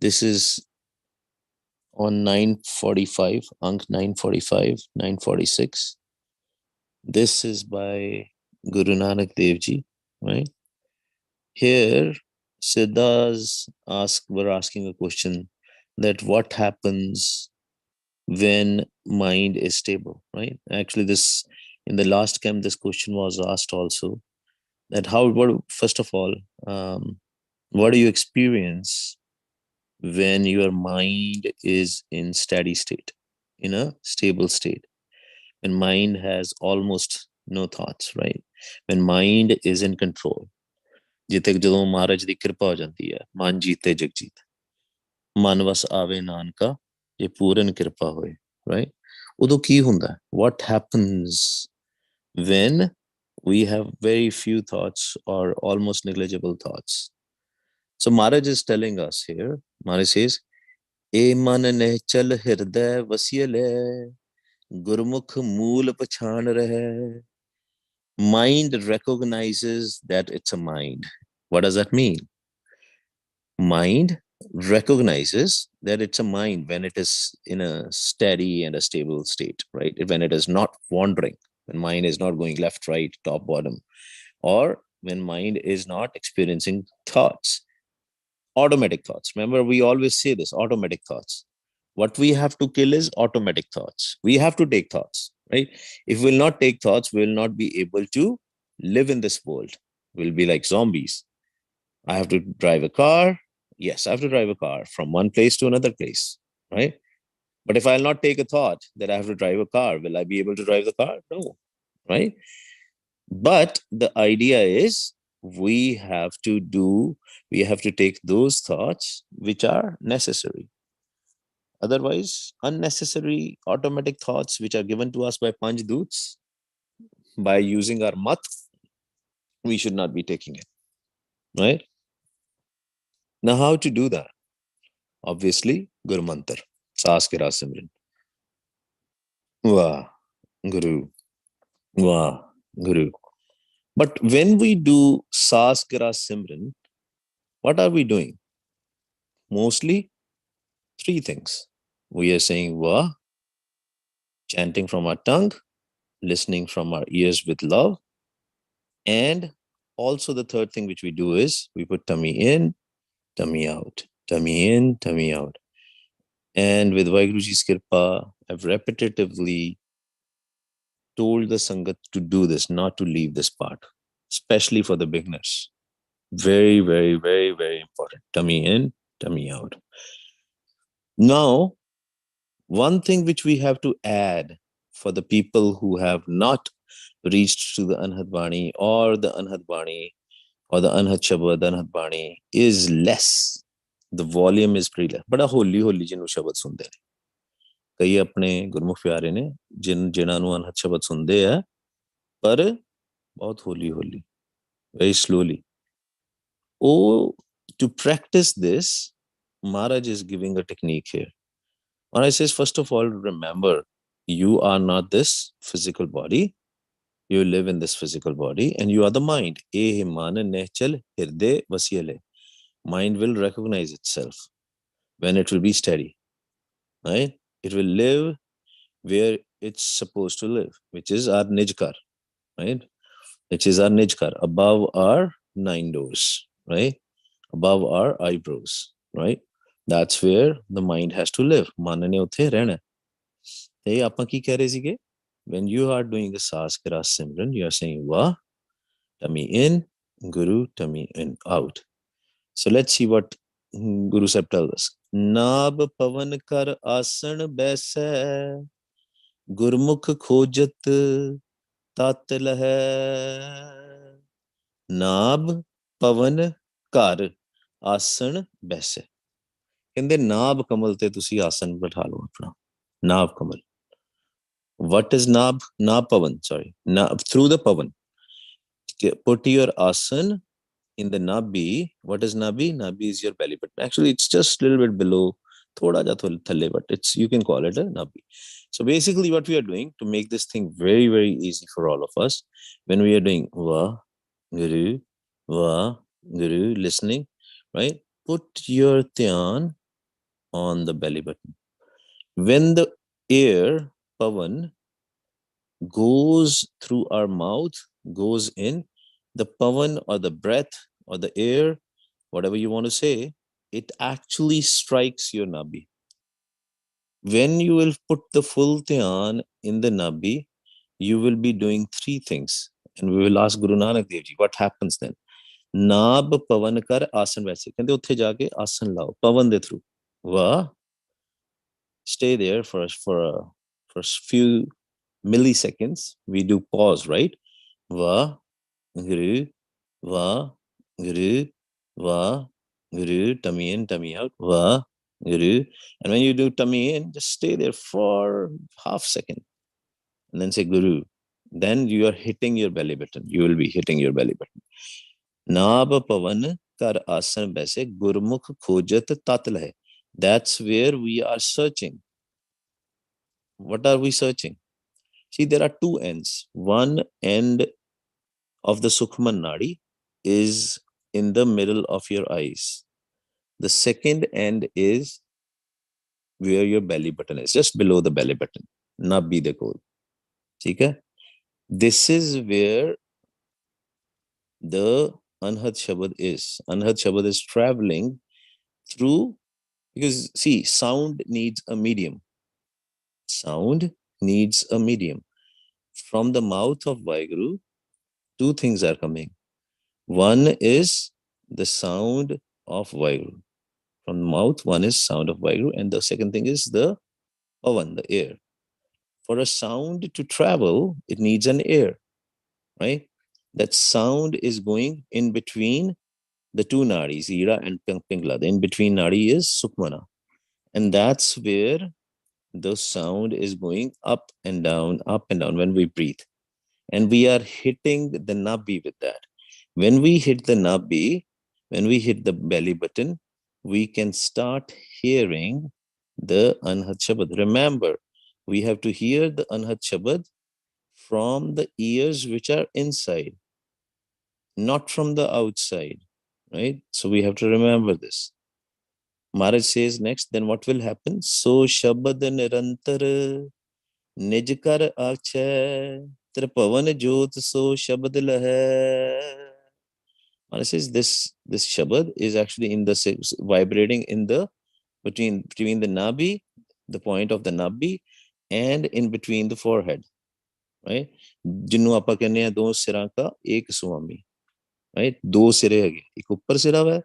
This is on 945, Ank 945, 946. This is by Guru Nanak Dev Ji, right? Here, Siddhas were asking a question that what happens when mind is stable, right? Actually, this in the last camp, this question was asked also that first of all, what do you experience when your mind is in steady state, in a stable state? When mind has almost no thoughts, right? When mind is in control. ਜਿੱਥੇ ਜਦੋਂ ਮਹਾਰਾਜ ਦੀ ਕਿਰਪਾ ਹੋ ਜਾਂਦੀ ਹੈ, ਮਨ ਜੀਤੇ ਜਗਜੀਤ, ਮਨ ਵਸ ਆਵੇ ਨਾਨਕਾ ਜੇ ਪੂਰਨ ਕਿਰਪਾ ਹੋਏ, right? ਉਦੋਂ ਕੀ ਹੁੰਦਾ? What happens when we have very few thoughts or almost negligible thoughts? So Maharaj is telling us here, Maharaj says, ਏ ਮਨ ਨਹਿ ਚਲ ਹਿਰਦੈ ਵਸਿਯ ਲੈ, ਗੁਰਮੁਖ ਮੂਲ ਪਛਾਣ ਰਹਿ. Mind recognizes that it's a mind. What does that mean? Mind recognizes that it's a mind when it is in a steady and a stable state, right? When it is not wandering, when mind is not going left, right, top, bottom, or when mind is not experiencing thoughts, automatic thoughts. Remember, we always say this, automatic thoughts. What we have to kill is automatic thoughts. We have to take thoughts, right? If we'll not take thoughts, we'll not be able to live in this world. We'll be like zombies. I have to drive a car. Yes, I have to drive a car from one place to another place, right? But if I'll not take a thought that I have to drive a car, will I be able to drive the car? No, right? But the idea is we have to take those thoughts which are necessary. Otherwise, unnecessary automatic thoughts which are given to us by Panch Doots, by using our mat, we should not be taking it, right? Now, how to do that? Obviously, Guru Mantar, Saas Kira Simran. Wah, Guru, Wah, Guru. But when we do Saas Kira Simran, what are we doing? Mostly three things. We are saying Wah, chanting from our tongue, listening from our ears with love, and also the third thing which we do is we put tummy in, tummy out, tummy in, tummy out. And with Vaiguruji's Kirpa, I've repetitively told the Sangat to do this, not to leave this part, especially for the beginners. Very, very, very, very important. Tummy in, tummy out. Now, one thing which we have to add for the people who have not reached to the Anhad Bani or the Anhad Bani or the Anhad Shabad, the Anhad Bani is less. The volume is pretty less. बड़ा होली होली जिन्हों शब्द सुनते हैं. कई अपने गुरमुख प्यारे ने जिन्हां ਨੂੰ ਅਨਹਦ ਸ਼ਬਦ ਸੁਣਦੇ ਆ ਪਰ ਬਹੁਤ ਹੌਲੀ ਹੌਲੀ, very slowly. Oh, to practice this, Maharaj is giving a technique here. Maharaj says, first of all, remember, you are not this physical body. You live in this physical body and you are the mind. Mind will recognize itself when it will be steady, right? It will live where it's supposed to live, which is our Nijkar, right? Which is our Nijkar, above our 9 doors, right? Above our eyebrows, right? That's where the mind has to live. Manane uthe rehna. Hey, aapa ki keh rahe sige? When you are doing the Saas Kira Simran, you are saying Wah, tummy in, Guru, tummy in, out. So let's see what Guru Sahib tells us. Nab pavan kar asan baisai, Gurmukh khojat tat lahai. Nab pavan kar ਆਸਣ ਬੈਸੇ. ਕਹਿੰਦੇ ਨਾਭ ਕਮਲ ਤੇ ਤੁਸੀਂ ਆਸਣ ਬਿਠਾ ਲਓ ਆਪਣਾ. ਨਾਭ ਕਮਲ. What is Nab? Nab Pavan, sorry. Through the Pavan. Put your asan in the Nabhi. What is Nabhi? Nabhi is your belly button. Actually, it's just a little bit below. Thoda ja thalle, but you can call it a Nabhi. So basically what we are doing to make this thing very, very easy for all of us, when we are doing Vah, Guru, Vah, Guru, listening, right? Put your dhyan on the belly button. When the air, pavan, goes through our mouth, goes in, the pavan or the breath or the air, whatever you want to say, it actually strikes your nabi. When you will put the full dhyan in the nabi, you will be doing three things. And we will ask Guru Nanak Dev Ji, what happens then? नाब पवन कर आसन वैसे कहते उत्थे जाके आसन लाओ पवन दे through वाह stay there for a few milliseconds. We do pause, right? Va guru va guru va guru, tummy in, tummy out, va guru. And when you do tummy in, just stay there for half second and then say guru. Then you are hitting your belly button. You will be hitting your belly button. नाभ पवन कर आसन वैसे गुरमुख खोजत तत्ल है. That's where we are searching. What are we searching? See, there are two ends. One end of the Sukhman Nadi is in the middle of your eyes. The second end is where your belly button is, just below the belly button. Nabhi de kol. Okay? This is where the Anhad Shabad is. Anhad Shabad is traveling through, because see, sound needs a medium. Sound needs a medium. From the mouth of Vaheguru, two things are coming. One is the sound of Vaheguru. From the mouth, one is sound of Vaheguru, and the second thing is the pavan, the air. For a sound to travel, it needs an air, right? That sound is going in between the two nadis, Ira and Pingla. The in between nadi is Sukmana. And that's where the sound is going up and down when we breathe. And we are hitting the nabi with that. When we hit the nabi, when we hit the belly button, we can start hearing the Anhad Shabad. Remember, we have to hear the Anhad Shabad from the ears which are inside, not from the outside, right? So we have to remember this. Maharaj says next, then what will happen? So Shabad Nirantar निज कर आछै त्रिभुवन ज्योत so shabad lahai. Maharaj says this shabad is actually in the vibrating in the between the nabi, the point of the nabi, and in between the forehead, right? ਜਿਹਨੂੰ ਆਪਾਂ ਕਹਿੰਦੇ ਆ ਦੋ ਸਿਰਾਂ ਦਾ ਇੱਕ ਸੁਆਮੀ, right? ਦੋ ਸਿਰੇ ਹੈਗੇ, ਇੱਕ ਉੱਪਰ ਸਿਰਾ ਹੈ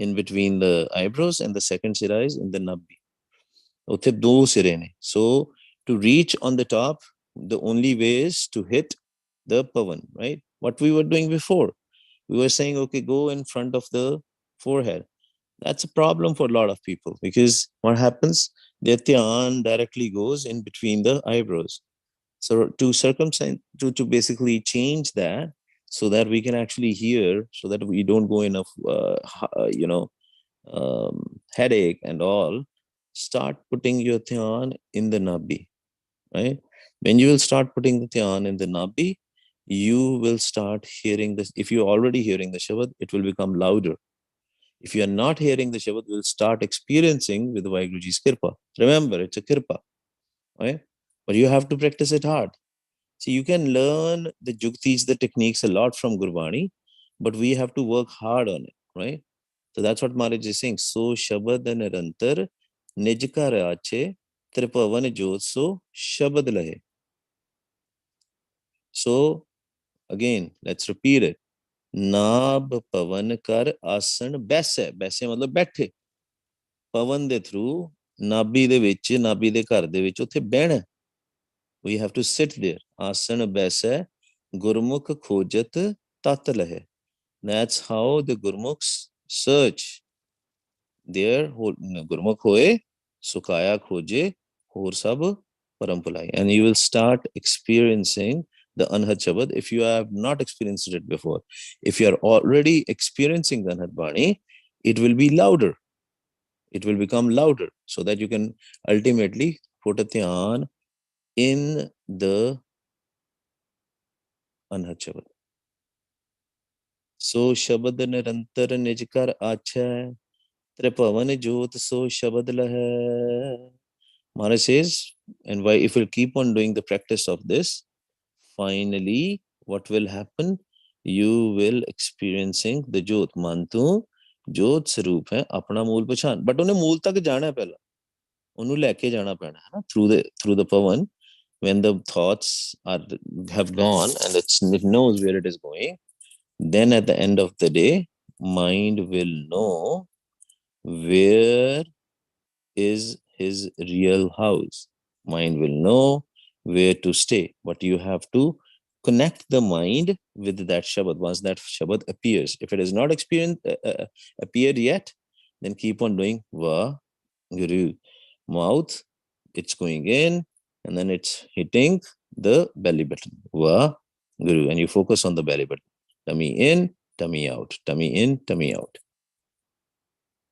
in between the eyebrows, and the second sira is in the nabi. ਉੱਥੇ ਦੋ ਸਿਰੇ ਨੇ. So to reach on the top, the only way is to hit the pavan, right? What we were doing before, we were saying, okay, go in front of the forehead. That's a problem for a lot of people, because what happens, their dhyan directly goes in between the eyebrows. So to basically change that, so that we can actually hear, so that we don't go in headache and all, start putting your dhyan in the nabi, right? When you will start putting the dhyan in the nabi, you will start hearing this. If you're already hearing the shabad, it will become louder. If you are not hearing the shabad, you will start experiencing with Vaheguruji's kirpa. Remember, it's a kirpa, right? But you have to practice it hard. So you can learn the juktis, the techniques a lot from Gurbani, but we have to work hard on it, right? So that's what Maharaj is saying. So Shabad Nirantar Nijka Rache Tripavan Jotso Shabad Lahe. So again, let's repeat it. नाभ पवन कर आसन बैसे, बैसे मतलब बैठे, पवन दे through नाभि दे विच, नाभि दे घर दे विच उत्थे बहना. We have to sit there. आसन बैसे गुरमुख खोजत तत लहे. That's how the Gurmukhs search. There Gurmukh hoye sukaya khoje hor sab param pulai. And you will start experiencing the Anhad Shabad if you have not experienced it before. If you are already experiencing the Anhad Bani, it will be louder. It will become louder, so that you can ultimately put a dhyan in the Anhad Shabad. So Shabad Nirantar Nijkar Acha. Tripavan Jyot So Shabad Lahe. Maharaj says, and why if we'll keep on doing the practice of this, finally, what will happen? You will experiencing the Jyot. Mantu Jyot Sarup hai apna mool pachan. But unhe mool tak jana hai pehla. Unhu leke jana pehna hai na through the pavan. When the thoughts have gone and it knows where it is going, then at the end of the day, mind will know where is his real house. Mind will know where to stay, but you have to connect the mind with that Shabad once that Shabad appears. If it has not appeared yet, then keep on doing Va Guru. Mouth, it's going in, and then it's hitting the belly button. Va Guru. And you focus on the belly button. Tummy in, tummy out. Tummy in, tummy out.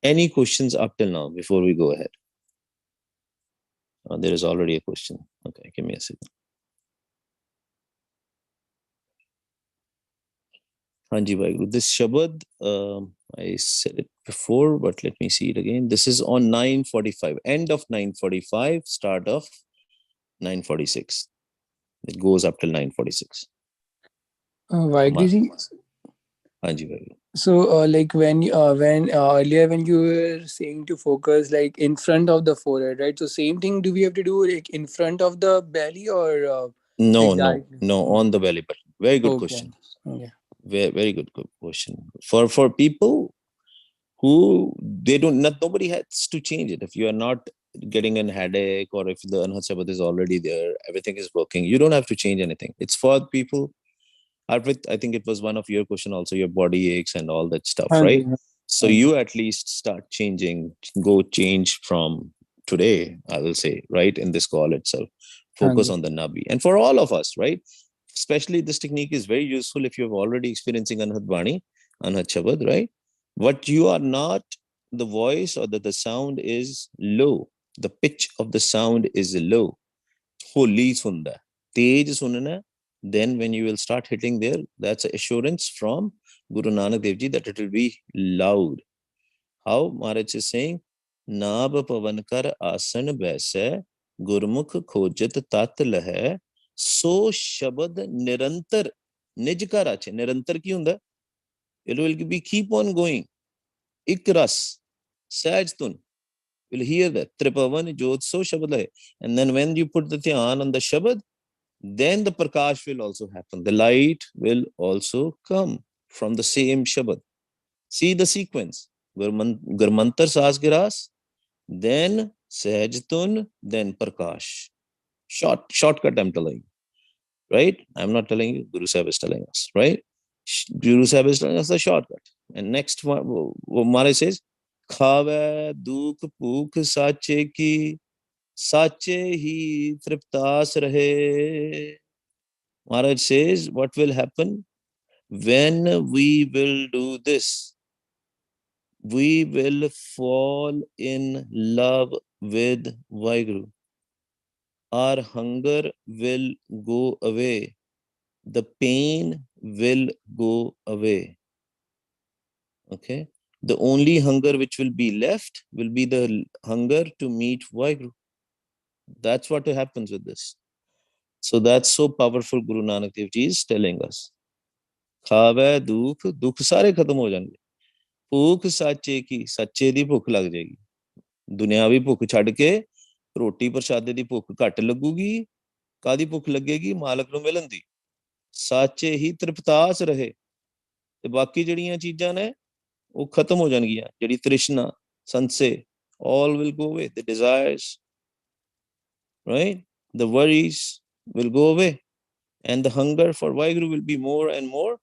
Any questions up till now before we go ahead? There is already a question. Okay, give me a second. Hanji Vaiguru. This Shabad, I said it before, but let me see it again. This is on 9:45, end of 9:45, start of 9:46. It goes up till 9:46. Vaigri ji, Hanji Vaiguru. so like when earlier when you were saying to focus like in front of the forehead, right? So same thing do we have to do like in front of the belly or No, like no, directly? no, on the belly button. Very good Okay. question. Okay. Very good question. For people who they don't, nobody has to change it. If you are not getting a headache or if the Anhad Shabad is already there, everything is working, you don't have to change anything. It's for people. Arpit, I think it was one of your question also, your body aches and all that stuff, right? So you at least start changing, go change from today, I will say, right? In this call itself, focus on the Nabhi. And for all of us, right? Especially this technique is very useful if you're already experiencing Anhad Bani, Anhad Shabad, right? What you are not, the voice or the sound is low. The pitch of the sound is low. Holy sunda. Tej sunna. Then when you will start hitting there, that's an assurance from Guru Nanak Dev Ji that it will be loud. How? Maharaj is saying, Nab pavan kar asan baise, Gurmukh khojat tat lahe, so shabad nirantar, nij ka rache. Nirantar ki hunda? It will be keep on going. Ikras, sajtun. You'll hear that. Tripavan jot so shabad lahe. And then when you put the dhyan on the shabad, then the prakash will also happen. The light will also come from the same Shabad. See the sequence. Gurmantar Sasgiras, then Sahajtun, then Prakash. Shortcut I'm telling you, right? I'm not telling you, Guru Sahib is telling us, right? Guru Sahib is telling us the shortcut. And next one, Maharaj says, Khave duk puk sache ki, sache hi triptas rahe. Maharaj says, what will happen? When we will do this, we will fall in love with Vaheguru. Our hunger will go away. The pain will go away. Okay. The only hunger which will be left will be the hunger to meet Vaheguru. That's what happens with this. So that's so powerful. Guru Nanak Dev Ji is telling us. ਖਾਵੇ ਦੁੱਖ ਸਾਰੇ ਖਤਮ ਹੋ ਜਾਣਗੇ ਭੁੱਖ ਸੱਚੇ ਕੀ ਸੱਚੇ ਦੀ ਭੁੱਖ ਲੱਗ ਜਾਏਗੀ ਦੁਨਿਆਵੀ ਭੁੱਖ ਛੱਡ ਕੇ ਰੋਟੀ ਪ੍ਰਸ਼ਾਦੇ ਦੀ ਭੁੱਖ ਘੱਟ ਲੱਗੂਗੀ ਕਾਦੀ ਭੁੱਖ ਲੱਗੇਗੀ ਮਾਲਕ ਨੂੰ ਮਿਲਣ ਦੀ ਸੱਚੇ ਹੀ ਤ੍ਰਿਪਤਾਸ ਰਹੇ ਤੇ ਬਾਕੀ ਜਿਹੜੀਆਂ ਚੀਜ਼ਾਂ ਨੇ ਉਹ ਖਤਮ ਹੋ ਜਾਣਗੀਆਂ ਜਿਹੜੀ ਤ੍ਰਿਸ਼ਨਾ ਸੰਸੇ all will go away the desires right the worries will go away and the hunger for Vaheguru will be more and more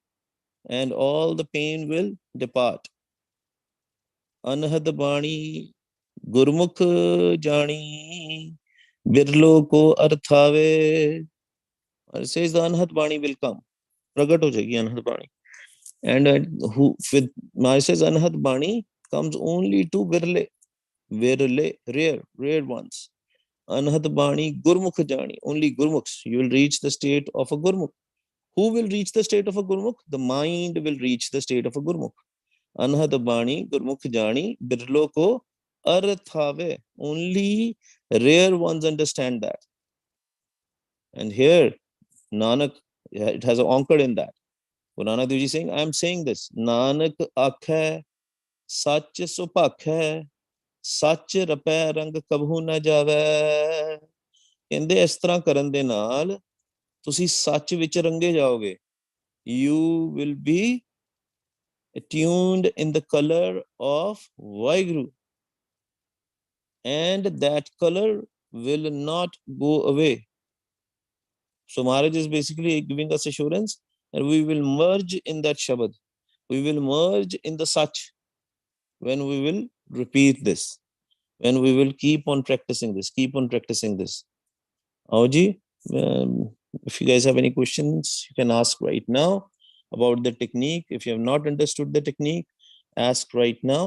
and all the pain will depart. Anhad bani, Gurmukh jani, birlo ko arthave. It says the Anhad bani will come. Pragat ho jayegi Anhad bani. And who with Maya says Anhad bani comes only to virle, rare ones. Anhad bani, Gurmukh jani, only Gurmukhs. You will reach the state of a Gurmukh. Who will reach the state of a Gurmukh? The mind will reach the state of a Gurmukh. Anhad bani gurmukh jani birlo ko arth ave. Only rare ones understand that. And here Nanak, it has an anchor in that. Guru Nanak Dev Ji saying, I am saying this. Nanak akhe sach supakhe sach rapੈ ਰੰਗ ਕਬਹੂ ਨਾ ਜਾਵੇ। ਕਹਿੰਦੇ ਇਸ ਤਰ੍ਹਾਂ ਕਰਨ ਦੇ ਨਾਲ ਤੁਸੀਂ ਸੱਚ ਵਿੱਚ ਰੰਗੇ ਜਾਓਗੇ। You will be attuned in the color of Vaheguru, and that color will not go away. So Maharaj is basically giving us assurance that we will merge in that Shabad. We will merge in the Sach when we will repeat this, when we will keep on practicing this, keep on practicing this. Auji, if you guys have any questions, you can ask right now about the technique. If you have not understood the technique, ask right now.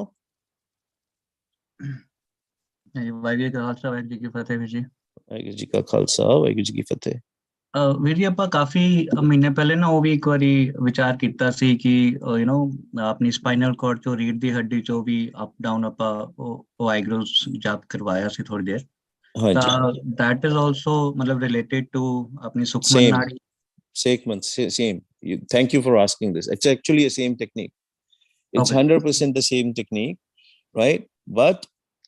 Waheguru ji ਕਾ ਖਾਲਸਾ ਵਾਹਿਗੁਰੂ ਜੀ ਕੀ ਫਤਿਹ ਵੀਰ ਜੀ। ਵਾਹਿਗੁਰੂ ਜੀ ਕਾ ਖਾਲਸਾ ਵਾਹਿਗੁਰੂ ਜੀ ਕੀ ਫਤਿਹ। ਵੀਰ ਜੀ ਆਪਾਂ ਕਾਫੀ ਮਹੀਨੇ ਪਹਿਲੇ ਨਾ ਉਹ ਵੀ ਇੱਕ ਵਾਰੀ ਵਿਚਾਰ ਕੀਤਾ ਸੀ ਕਿ ਆਪਣੀ ਸਪਾਈਨਲ ਕਾਰਡ ਚੋਂ ਰੀੜ ਦੀ ਹੱਡੀ ਚੋਂ ਵੀ ਅਪ ਡਾਊਨ ਆਪਾਂ ਉਹ ਵਾਹਿਗੁਰੂ ਜਾਪ ਕਰਵਾਇਆ ਸੀ ਥੋੜੀ ਦੇਰ। ਤਾਂ that is also ਮਤਲਬ related to ਆਪਣੀ ਸੁਖਮਨ ਨਾੜੀ। Same. Thank you for asking this. It's actually a same technique. It's 100% the same technique, right? But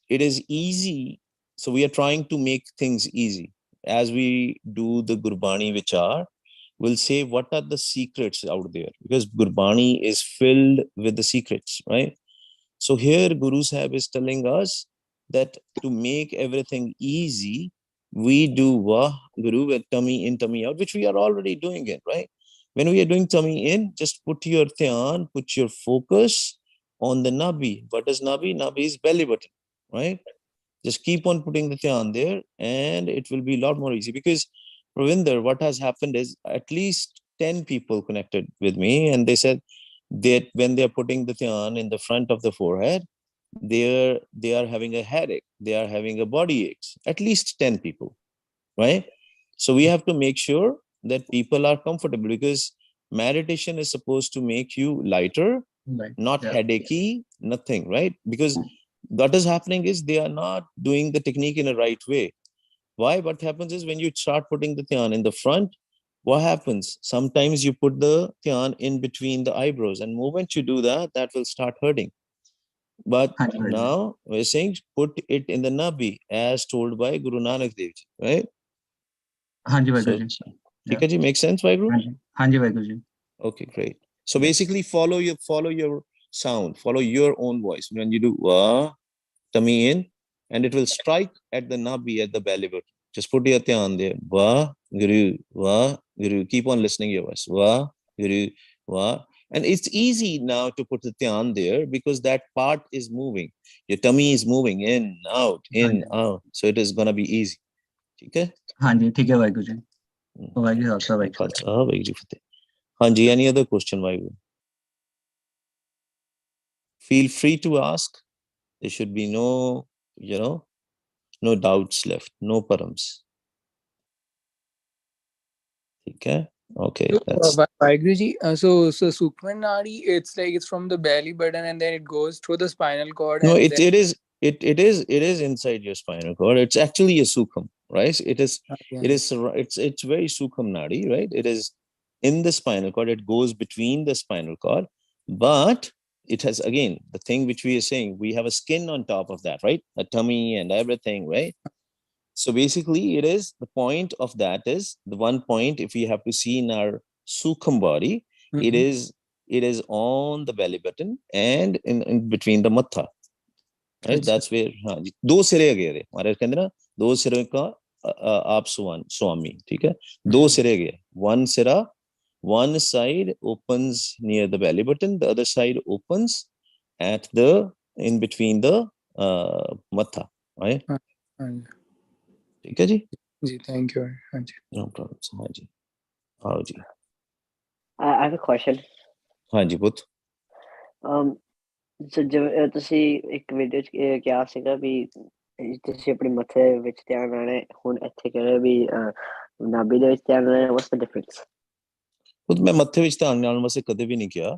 it is easy. So we are trying to make things easy. As we do the Gurbani Vichar, we'll say what are the secrets out there, because Gurbani is filled with the secrets, right? So here Guru Sahib is telling us that to make everything easy, we do Vaheguru with tummy in, tummy out, which we are already doing it, right? When we are doing tummy in, just put your dhyan, put your focus on the Nabhi. What is Nabhi? Nabhi is belly button, right? Just keep on putting the dhyan there and it will be a lot more easy. Because Pravinder, what has happened is at least 10 people connected with me and they said that when they are putting the dhyan in the front of the forehead, they are having a headache, they are having a body aches. At least 10 people, right? So we have to make sure that people are comfortable, because meditation is supposed to make you lighter, not headachy, nothing, right? Because what is happening is they are not doing the technique in a right way. Why? What happens is when you start putting the dhyan in the front, what happens? Sometimes you put the dhyan in between the eyebrows, and the moment you do that, that will start hurting. But now we're saying put it in the Nabhi as told by Guru Nanak Dev Ji, right? Hanji Vaiguru ji. Okay, ji, makes sense, Vaiguru? Hanji Vaiguru ji. Okay, great. So basically follow your sound, follow your own voice. When you do tummy in, and it will strike at the Nabhi, at the belly button. Just put your dhyan there. Guru. Keep on listening your voice. Guru. And it's easy now to put the dhyan there because that part is moving. Your tummy is moving in, out. So it is going to be easy. Okay? Hanji, theek hai Vaiguru ji. Vaiguru ji. Hanji, any other question, Vaiguru? Feel free to ask. There should be no, no doubts left, no params. Okay? Okay. So, Vaiguru ji, so Sukhman Nadi, it's like it's from the belly button and then it goes through the spinal cord. No, it is inside your spinal cord. It's actually a sukham, right? It's very sukham nadi, right? It is in the spinal cord. It goes between the spinal cord, but it has, again, the thing which we are saying, we have a skin on top of that, right? A tummy and everything, right? So basically it is, the point of that is, the one point, if we have to see in our sukham body, it is on the belly button and in between the matha, right? That's where do sire gaya Maharaj कहते ना, दो सिरों का आप स्वामी, ठीक है? दो सिरे गए, one sira, one side opens near the belly button, the other side opens at the in between the matha, right? ठीक है जी? जी, thank you. No problem. हाँ जी, आओ जी. I have a question. हाँ जी, पुੱਤ. So ਜਿਵੇਂ ਤੁਸੀਂ ਇੱਕ ਵੀਡੀਓ 'ਚ ਕਿਹਾ ਸੀਗਾ ਵੀ ਤੁਸੀਂ ਆਪਣੇ ਮੱਥੇ ਵਿੱਚ ਧਿਆਨ ਲਾਣਾ, ਹੁਣ ਇੱਥੇ ਕਹਿ ਰਹੇ ਵੀ ਨਾਭੀ ਦੇ ਵਿੱਚ ਧਿਆਨ ਲਾਣਾ, what's the difference? ਪੁੱਤ, ਮੈਂ ਮੱਥੇ ਵਿੱਚ ਧਿਆਨ ਲਾਉਣ ਵਾਸਤੇ ਕਦੇ ਵੀ ਨਹੀਂ ਕਿਹਾ.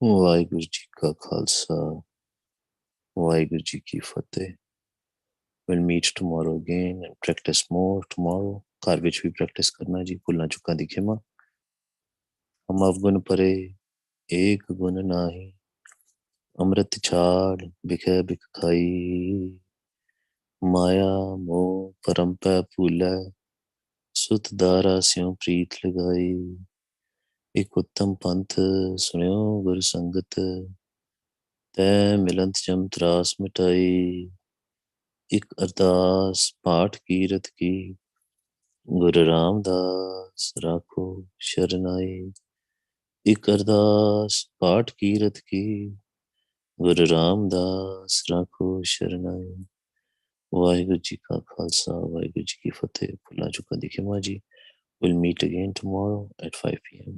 ਵਾਹਿਗੁਰੂ ਜੀ ਕਾ ਖਾਲਸਾ ਵਾਹਿਗੁਰੂ ਜੀ ਕੀ ਫਤਿਹ we'll meet tomorrow again and practice more tomorrow ਘਰ ਵਿੱਚ ਵੀ ਪ੍ਰੈਕਟਿਸ ਕਰਨਾ ਜੀ ਭੁੱਲਾਂ ਚੁੱਕਾਂ ਦੀ ਖਿਮਾ ਹਮ ਅਵਗੁਣ ਪਰੇ ਏਕ ਗੁਣ ਨਾਹੀ ਅੰਮ੍ਰਿਤ ਛਾੜ ਬਿਖੈ ਬਿਖ ਖਾਈ ਮਾਇਆ ਮੋਹ ਪਰਮ ਪੈ ਭੂਲੈ ਸੁਤ ਦਾਰਾ ਸਿਉ ਪ੍ਰੀਤ ਲਗਾਈ ਇੱਕ ਉੱਤਮ ਪੰਥ ਸੁਣਿਓ ਗੁਰ ਸੰਗਤ ਤੈ ਮਿਲੰਤ ਜਮ ਤਰਾਸ ਮਿਟਾਈ ਇੱਕ ਅਰਦਾਸ ਪਾਠ ਕੀਰਤ ਕੀ ਗੁਰੂ ਰਾਮਦਾਸ ਰਾਖੋ ਸ਼ਰਨਾਈ ਇੱਕ ਅਰਦਾਸ ਪਾਠ ਕੀਰਤ ਕੀ ਗੁਰੂ ਰਾਮਦਾਸ ਰਾਖੋ ਸ਼ਰਨਾਈ ਵਾਹਿਗੁਰੂ ਜੀ ਕਾ ਖਾਲਸਾ ਵਾਹਿਗੁਰੂ ਜੀ ਕੀ ਫਤਿਹ ਭੁੱਲਾਂ ਚੁੱਕਾਂ ਦੀ ਖਿਮਾ ਜੀ we'll meet again tomorrow at 5 p.m.